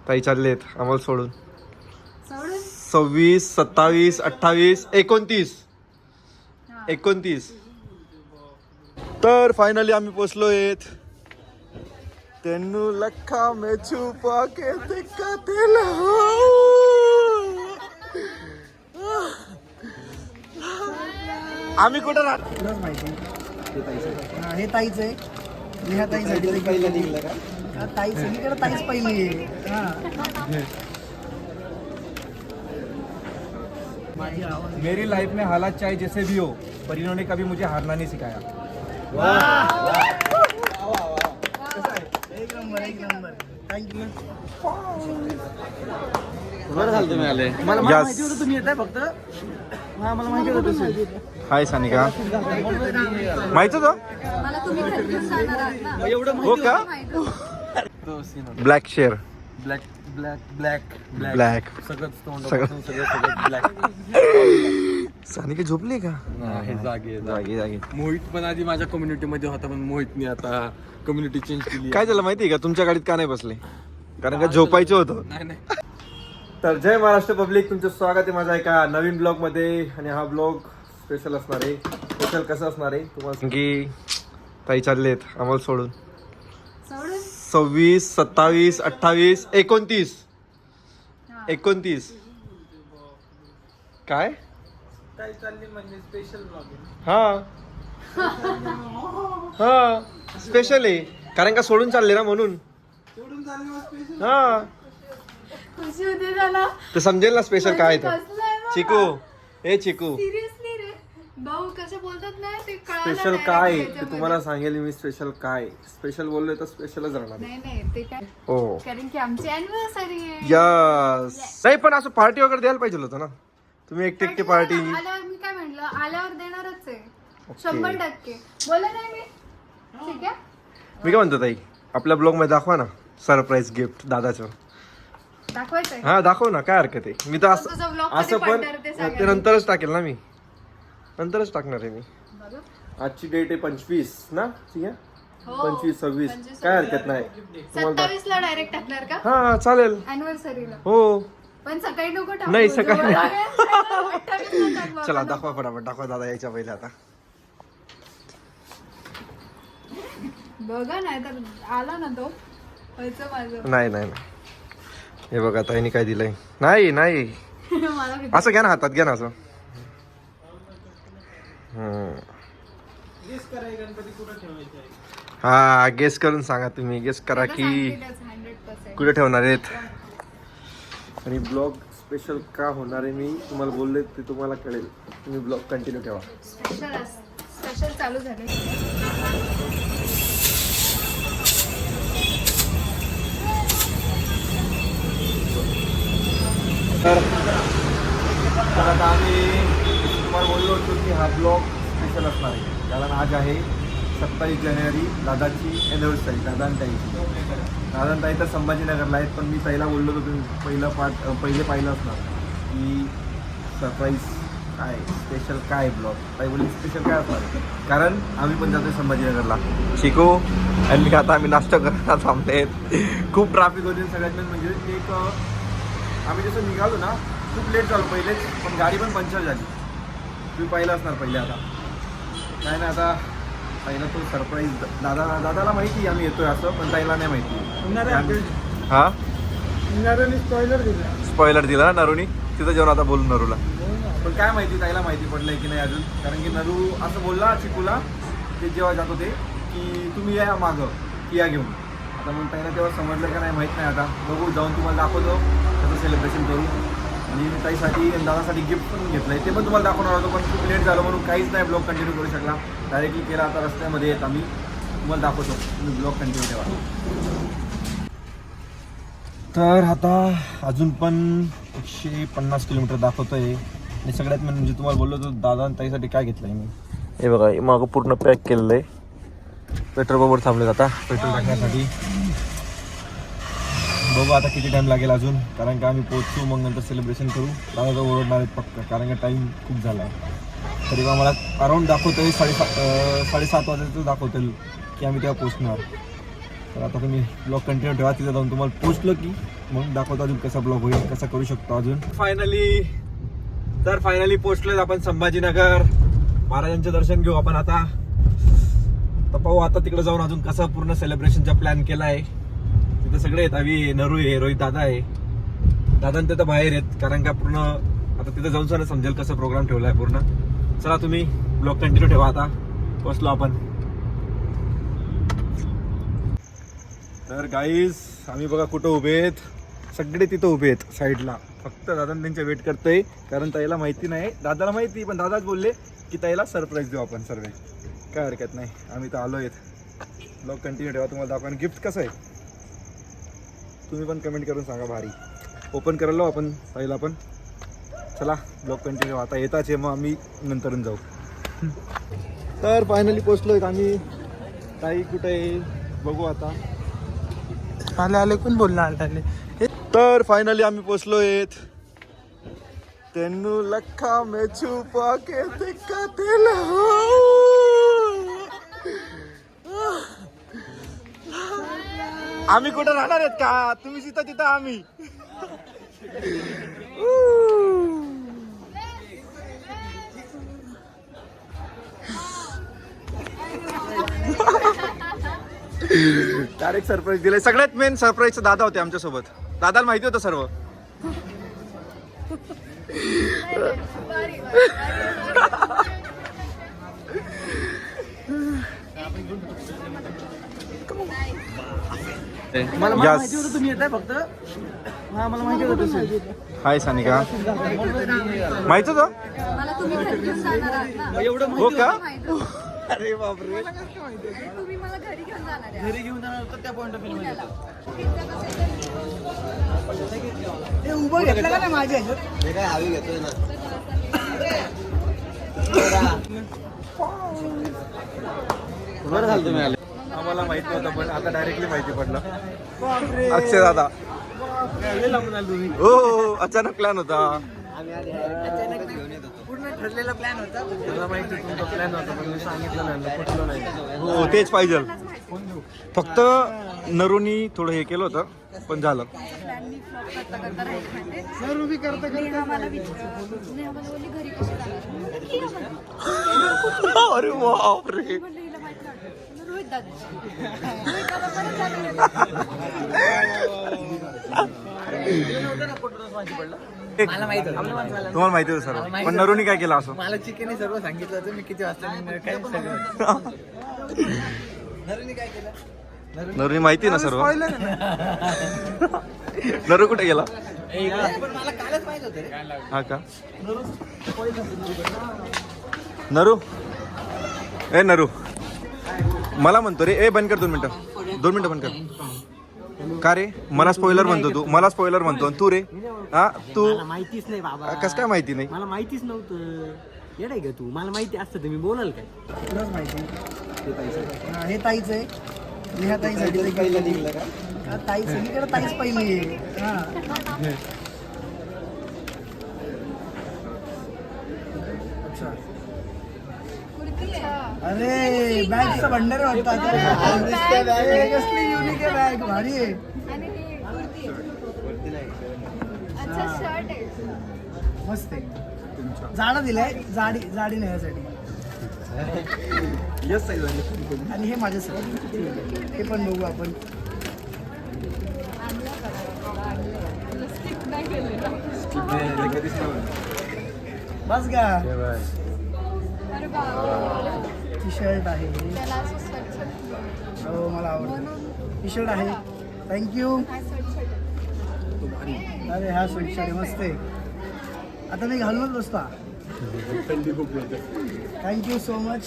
ताई चाललेत आम्हाला सोडून. 26, 27, 28, 29. तर फायनली आम्ही पोचलोय. तेनू लखा में छुपा के देखा तेला. आम्ही कुठं राहतो माहिती हे ताईच आहे. ह्या ताईसाठी पहिलं निघलं का ताईच इकडे ताईच पहिली आहे. मेरी लाइफ में हालात चाहे जैसे भी हो, पर इन्होंने कभी मुझे हारना नहीं सिखाया. एक नंबर थँक्यू. बरं झालं तुम्ही आले. मला माहिती होतं तुम्ही येताय फक्त. मला माहिती होतं. हाय सानिका. माहित होतं मला तुम्ही कन्फ्युज करणार आहात ना. एवढं हो का? Black share. Black black black black सगळं तोंड सगळं. सगळं ब्लॅक. सानिका झोपली का? हे जागे जागी. मोहित पण आधी माझ्या कम्युनिटी मध्ये होता, पण मोहितने आता कम्युनिटी चेंज केली. काय झालं माहितीये का, तुमच्या गाडीत का नाही बसले? कारण का झोपायचं होतं. नाही. तर जय महाराष्ट्र पब्लिक, तुमचं स्वागत आहे माझा एका नवीन ब्लॉग मध्ये. आणि हा ब्लॉग स्पेशल असणार आहे. स्पेशल कसं असणार आहे तुम्हाला की ताई चाललेत आम्हाला सोडून. 26, 27, 28, 29. काय चालली म्हणजे स्पेशल ब्लॉग. हा स्पेशल आहे, कारण का सोडून चालले ना म्हणून. हा खुशी होते त्याला. तर समजेल ना स्पेशल काय तर. चिकू सिरियसली रे भाऊ कसं बोलतात ना ते कळालं स्पेशल नाही काय ते त्याच्यामध्ये. तुम्हाला सांगेल मी. स्पेशल काय, स्पेशल बोललोय तर स्पेशलच राहणार. नाही ते काय हो कारण की आमची अॅनिव्हर्सरी आहे. यस. नाही पण असं पार्टी वगैरे द्यायला पाहिजे होतं ना तुम्ही. एकटी पार्टी. आल्यावर मी काय म्हटलं आल्यावर देणारच आहे 100%. बोला नाही मी ठीक आहे. मी काय म्हणतो ताई, आपल्या ब्लॉग मध्ये दाखवा ना सरप्राईज गिफ्ट दादाचं. दाखवायचंय. हा दाखव ना, काय हरकत आहे. मी तर तुझा vlog कधी असं पण पडणार ते सांगा. ते नंतरच टाकेल ना मी. नंतरच टाकणार आहे मी. बघू. आजची डेट आहे 25 ना. ठीक आहे हो. 25, 26 काय हरकत नाही. 27 ला डायरेक्ट टाकणार का हा चालेल. अॅनिव्हर्सरीला? हो पण सकाळी नको टाकू. नाही, सकाळी जेवढं नाही. लागेल तेवढं 28 ला टाक बाबा. चला दाखवा फटाफट दाखवा. दादा यायच्या पहिले आता. बघा नाही तर आला ना तो व्हायचं माझं. नाही हे बघा ताईने काय दिलंय. नाही मला किती- असं घ्या ना, हातात घ्या ना असं. हा गेस करून सांगा तुम्ही. गेस करा त्याला की सांगितलंच 100%. कुठे ठेवणार आहेत. आणि ब्लॉग स्पेशल का होणार आहे मी तुम्हाला बोलले ते तुम्हाला कळेल. तुम्ही ब्लॉग कंटिन्यू ठेवा. स्पेशल चालू झाले. तर आता आम्ही तुम्हाला बोललो होतो की हा ब्लॉग स्पेशल असणार आहे. कारण आज आहे 27 जानेवारी, दादाची ॲनिव्हर्सरी. दादांताई तर संभाजीनगरला आहेत. पण मी ताईला बोललो होतो तुम्ही पहिले पाहिलं असणार की सरप्राईज काय स्पेशल काय ब्लॉग. ताई बोलली स्पेशल काय असणार आहे, कारण आम्ही पण जातो संभाजीनगरला. शिकू आणि आता आम्ही नाश्ता करायला थांबलेत. खूप ट्रॅफिक होते सगळ्यात मेन म्हणजे एक. आम्ही जसं निघालो ना खूप लेट झालो पहिलेच, पण गाडी पण पंक्चर झाली. तुम्ही पाहिलं असणार पहिले. आता काय ना, आता ताईला तो सरप्राईज दादाला माहिती आम्ही येतोय असं, पण ताईला नाही माहिती. हा स्पॉइलर दिला ना नरूनी. तिथं जेवण आता बोलू नरूला. पण काय माहिती ताईला माहिती पडलंय की नाही अजून. कारण की नरू असं बोलला चिकूला ते जेव्हा जात होते की तुम्ही या मागं किया घेऊन. आता मग ताईला तेव्हा समजलं का नाही माहीत नाही. आता बघू, जाऊन तुम्हाला दाखवतो त्याचं सेलिब्रेशन करू. आणि मी ताईसाठी आणि दादासाठी गिफ्ट पण घेतलं आहे, ते पण तुम्हाला दाखवणार होतो. पण खूप लेट झालं म्हणून काहीच नाही ब्लॉग कंटिन्यू करू शकला. डायरेक्टली केला. आता रस्त्यामध्ये येत आम्ही तुम्हाला दाखवतो. तुम्ही ब्लॉग कंटिन्यू ठेवा. तर आता अजून पण 150 किलोमीटर दाखवतो आहे. आणि सगळ्यात म्हणजे तुम्हाला बोललो होतो दादा आणि ताईसाठी काय घेतलं आहे मी. हे बघा मागं पूर्ण पॅक केलेलं आहे. पेट्रोल पंपवर थांबले आता पेट्रोल टाकण्यासाठी. बघू आता किती टाईम लागेल अजून, कारण का आम्ही पोहोचू मग नंतर सेलिब्रेशन करू. दादा ओरडणार आहेत पक्का, कारण का टाईम खूप झाला आहे. तरी मग मला अराऊंड दाखवतो आहे 7:30 वाजेचं दाखवतील की आम्ही तेव्हा पोचणार. तर आता तुम्ही ब्लॉग कंटिन्यू ठेवा, तिथे जाऊन तुम्हाला पोचलो की मग दाखवतो अजून कसा ब्लॉग होईल, कसा करू शकतो अजून. फायनली पोचलोय आपण संभाजीनगर. महाराजांचे दर्शन घेऊ आपण आता. तर पाहू आता तिकडे जाऊन अजून कसा पूर्ण सेलिब्रेशनचा प्लॅन केला आहे. तिथे सगळे आहेत, आम्ही नरू आहे, रोहित दादा आहे, दादा ते तर बाहेर आहेत, कारण का पूर्ण आता तिथे जाऊन सर समजेल कसं प्रोग्राम ठेवला आहे पूर्ण. चला तुम्ही ब्लॉग कंटिन्यू ठेवा. आता पोचलो आपण. तर गाईज आम्ही बघा कुठं उभे आहेत, सगळे तिथं उभे आहेत साईडला. फक्त दादा त्यांच्या वेट करतोय, कारण ताईला माहिती नाही. दादाला माहिती, पण दादाच बोलले की ताईला सरप्राईज देऊ आपण सर्व. काय हरकत नाही, आम्ही तर आलो आहेत. ब्लॉग कंटिन्यू ठेवा, तुम्हाला दाखवा. गिफ्ट कसं आहे तुम्ही पण कमेंट करून सांगा. भारी ओपन करायला आपण ताईला पण. चला ब्लॉग कंटिन्यू. आता येताच आहे, मग आम्ही नंतरून जाऊ. तर फायनली पोचलो आहेत आम्ही. ताई कुठे आहे बघू आता. आले कोण बोलला आले. तर फायनली आम्ही पोचलो आहेत. तेनू लखा में छुपा के देखा तेला. आम्ही कुठं राहणार आहेत का, तुम्ही जिथं तिथं आम्ही. डायरेक्ट सरप्राईज दिलंय. सगळ्यात मेन सरप्राईजचं दादा होते आमच्यासोबत. दादाला माहिती होतं सर्व. मला माहिती होतं तुम्ही येताय फक्त. हा मला माहिती होतं. हाय सानिका, माहित होतं मला तुम्ही घरी घेऊन जाणार आहात ना. हो का. माहिती होतं. अरे बापरे. तुम्ही मला घरी घेऊन जाणार आहे. घरी घेऊन जाणार होतं त्या पॉईंट ऑफ व्ह्यू. पुण्याला. पिझ्झा कसं ते उभं घेतलं का नाही माझ्या ह्याच्यात. बरं झालं तुम्ही आले. आम्हाला माहिती नव्हतं, पण आता डायरेक्टली माहिती पडलं. अक्षय दादा. हो अचानक प्लॅन होता. पूर्ण ठरलेला प्लॅन होता. मला माहिती तुमचा प्लॅन होता, पण मी सांगितलं नाही, कुठलं नाही. हो तेच पाहिजे. फक्त नरूनी थोडं हे केलं होतं, पण झालं. प्लॅननी फ्लॉप करता करता राहील माहिती. सर उभी करता नेहा मला विचारलं, नेहा मला बोलली घरी कशी जाणार. अरे बापरे. म्हणलं हिला माहिती वाटतं. रोहित दादा. रोहित दादा परत जाणार मला माहिती होतं. तुम्हाला माहिती होतं सर्व, पण नरूनी काय केलं असं. मला चिकन सर्व सांगितलं होतं मी किती वाजता निघणार, काय सगळं. नरूने काय केलं. नरूनी माहिती ना सर्व. नरू कुठे गेला. पण मला कालच माहित होतं रे. हा का. नरू ए नरू मला म्हणतो रे. ए बंद कर 2 मिनिटं, 2 मिनिटं बंद कर. का रे मला स्पॉइलर म्हणतो तू. मला स्पॉइलर म्हणतो तू रे. हा तू मला माहितीच नाही बाबा. कसं काय माहिती नाही. मला माहितीच नव्हतं. येडाय का तू. मला माहिती असतं तुम्ही बोलाल काय. तुलाच माहिती. हा, हे ताईच आहे. नेहा ताईसाठी पहिलं निघलं का. ताईच सगळीकडे ताईच पहिली आहे. हा अच्छा. कुर्ती आहे. अरे बॅगचा भंडार होता. कसली युनिक आहे बॅग. भारी आहे. आणि ही कुर्ती आहे. अच्छा शर्ट आहे. मस्त आहे. जाडा दिलाय. जाडी नेण्यासाठी. आणि हे माझ्यासाठी. हे पण बघू आपण. स्टिक नाही केलेलं. बस का. अरे बाबा. टी शर्ट आहे. त्याला असं स्वच्छ हो मला आवडतं. टी शर्ट आहे. थँक्यू. काय स्वच्छ. अरे हा स्वेटशर्ट आहे. मस्त आहे. आता मी घालूनच बसता. Thank you so much.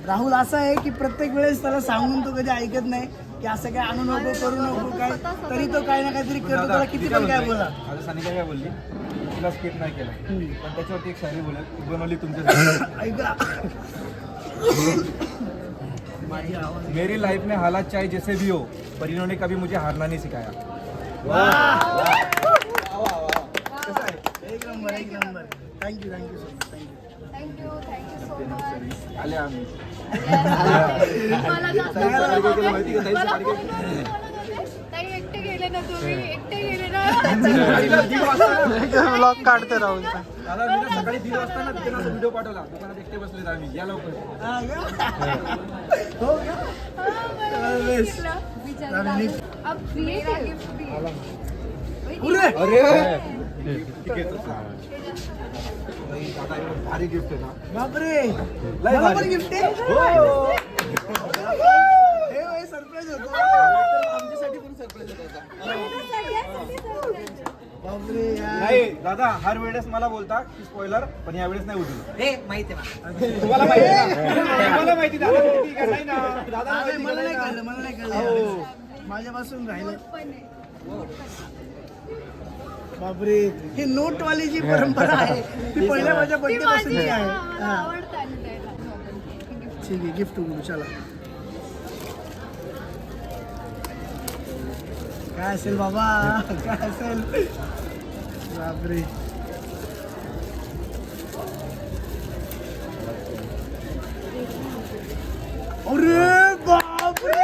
राहुल असा आहे की प्रत्येक वेळेस त्याला सांगून तो कधी ऐकत नाही की असं काय आणू नको, करू नको काय, तरी तो काही ना काहीतरी करतो. त्याला किती पण काय बोला. आता सानिका काय बोलली, तिला स्किप नाही केलं, पण त्याच्यावरती एक शायरी बनवली तुमच्या. ऐका. मेरी लाइफ में हालात चाहे जैसे भी हो, पर इन्होंने कभी मुझे हारना नहीं सिखाया. एक number. Thank you so much. Thank you. Thank you so much. आले आम्ही. मला जास्त बोलत होते. मला फोनवर बोलत होते. ताई एकटे गेले ना तुम्ही, एकटे गेले ना. ब्लॉग काढते राहुल. दादा मी ना सकाळी 3 वाजता ना तिथे ना व्हिडिओ पाठवला, दुकानात एकटे बसलेत आम्ही, या लवकर. हो का? अब मेरा गिफ्ट भी अरे दादा एवढं भारी गिफ्ट आहे ना. बापरे, लय मला भारी. पण गिफ्ट आहे. हो. हे सरप्राईज होतो. आमच्यासाठी पण सरप्राईज होता. बापरे यार. नाही दादा, हर वेळेस मला बोलता की स्पॉइलर, पण या वेळेस नाही उठलो. हे माहिती आहे तुम्हाला माहिती ना? तुम्हाला माहिती दादा किती काय नाही ना. दादा अरे, माहिती मला नाही ना. कळलं, मला नाही कळलं. माझ्यापासून राहिलं. पण आहे. बापरे, ही नोटवाली जी परंपरा आहे ती पहिल्या माझ्या ती बर्थडे माझी पासून आहे. मला हा. आवडतं आणि द्यायला. ठीक आहे, गिफ्ट उघडू चला. काय असेल बाबा, काय असेल. बापरे, अरे बापरे,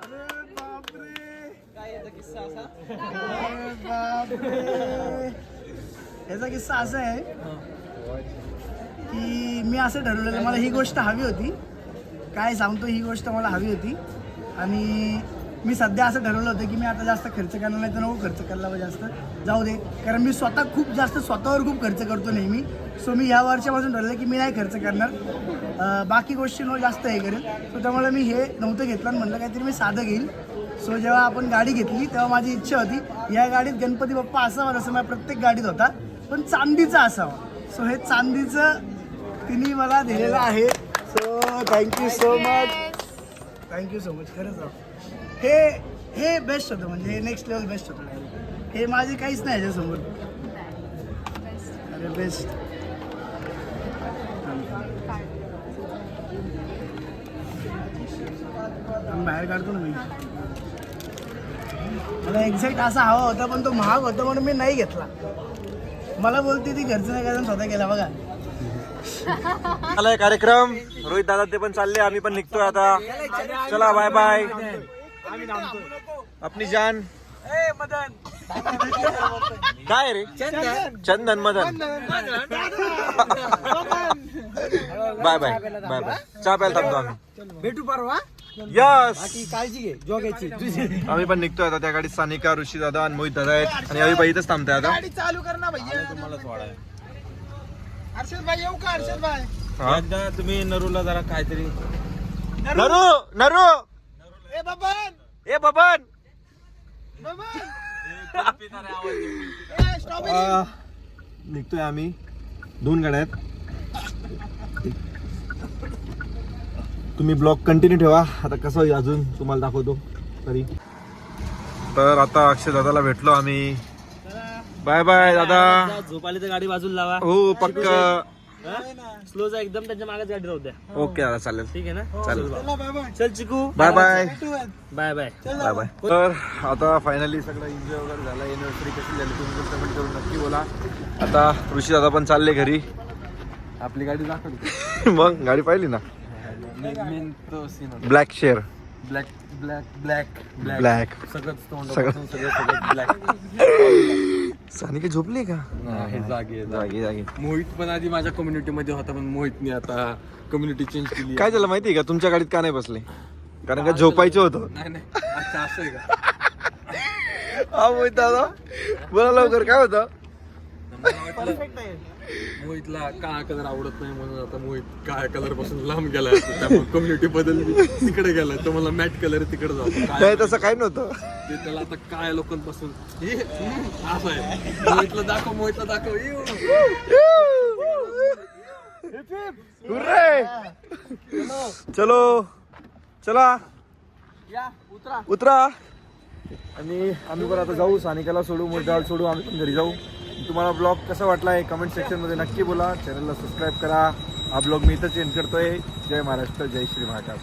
अरे बापरे, अरे बापरे. याचा किस्सा असा आहे की मी असं ठरवलेलं, मला ही गोष्ट हवी होती. काय सांगतो, ही गोष्ट मला हवी होती आणि मी सध्या असं ठरवलं होतं की मी आता जास्त खर्च करणार नाही, तर नको खर्च करायला जास्त जाऊ दे, कारण मी स्वतः खूप जास्त स्वतःवर खूप खर्च करतो नेहमी. सो मी ह्या वर्षापासून ठरवलं की मी नाही खर्च करणार, बाकी गोष्टींवर जास्त हे करेल. सो त्यामुळे मी हे नव्हतं घेतलं आणि म्हणलं काहीतरी मी साधं घेईल. सो जेव्हा आपण गाडी घेतली तेव्हा माझी इच्छा होती या गाडीत गणपती बाप्पा असावा, जसं माझ्या प्रत्येक गाडीत होता, पण चांदीचा असावा. सो हे चांदीचं तिने मला दिलेलं आहे. So thank you so much, thank you so much. खरंच राव, हे बेस्ट होतं, म्हणजे हे नेक्स्ट लेवल बेस्ट होतं. हे माझे काहीच नाही याच्यासमोर. अरे बेस्ट. बाहेर काढतो ना मी. मला एक्झॅक्ट असा हवा होता, पण तो महाग होता म्हणून मी नाही घेतला. मला बोलते ती घरचं नाही करायला, स्वतः केला. बघा आलाय कार्यक्रम, रोहित दादा ते पण चालले, आम्ही पण निघतोय आता. चला बाय बाय. अपनी जान. काय रे, Chandan Madan. Bye bye bye bye. चहा प्यायला थांबतो आम्ही. भेटू परवा. यस, काळजी घे, जोग्याची. आम्ही पण निघतोय आता. त्या गाडीत सानिका, ऋषी दादा आणि मोहित दादा आहेत आणि आम्ही इथंच थांबतोय आता. गाडी चालू कर ना भैया. हर्षद भाई येऊ का? हर्षद भाई, हा? तुम्ही नरूला जरा काहीतरी. नरू नरू, ए बबन, ए बबन. निघतोय आम्ही. 2 गाड्या आहेत. तुम्ही ब्लॉग कंटिन्यू ठेवा. आता कसं होईल अजून तुम्हाला दाखवतो तरी. तर आता अक्षय दादाला भेटलो आम्ही. बाय बाय दादा. झोपाली तर गाडी बाजूला लावा. हो पक्का. स्लो जा एकदम, त्यांच्या मागच गाडी राहू द्या. ओके दादा, चालेल. ठीक आहे ना. चालेल. चल Chiku, bye bye bye bye. Bye bye. तर आता फायनली सगळं एन्जॉय वगैरे झाला. एनिव्हर्सरी कशी झाली तुम्ही पण कमेंट करून नक्की बोला. आता ऋषी दादा पण चालले घरी. आपली गाडी दाखवली. मग गाडी पाहिली ना, मेन तो scene black share. Black black black black. सगळं तोंड सगळं. सगळं ब्लॅक. सानिका झोपली का? हे जागी जागी जागी. मोहित पण आधी माझ्या कम्युनिटी मध्ये होता, पण मोहितने आता कम्युनिटी चेंज केली. काय झालं माहिती का, तुमच्या गाडीत का नाही बसले? कारण का झोपायचं होतं. नाही नाही, अच्छा असं आहे का? हा मोहित दादा, बोला लवकर, काय होतं? मोहितला काळा कलर आवडत नाही म्हणून आता मोहित काळ्या कलर पासून लांब गेला. त्यामुळे कम्युनिटी बदलली, तिकडे गेला. तर मला मॅट कलर तिकडे जातो. नाही तसं काही नव्हतं. ते त्याला आता काळ्या लोकांपासून असं आहे. मोहितला दाखव, मोहितला दाखव. हुर्रे! चलो चला, उतरा. आणि आम्ही पण आता जाऊ. सानिकाला सोडू, मोठ्याला सोडू, आम्ही पण घरी जाऊ. तुम्हाला ब्लॉग कसा वाटला आहे कमेंट सेक्शनमध्ये नक्की बोला. चॅनलला सबस्क्राईब करा. हा ब्लॉग मी इथंच एंड करतोय. जय महाराष्ट्र, जय श्री महाकाल.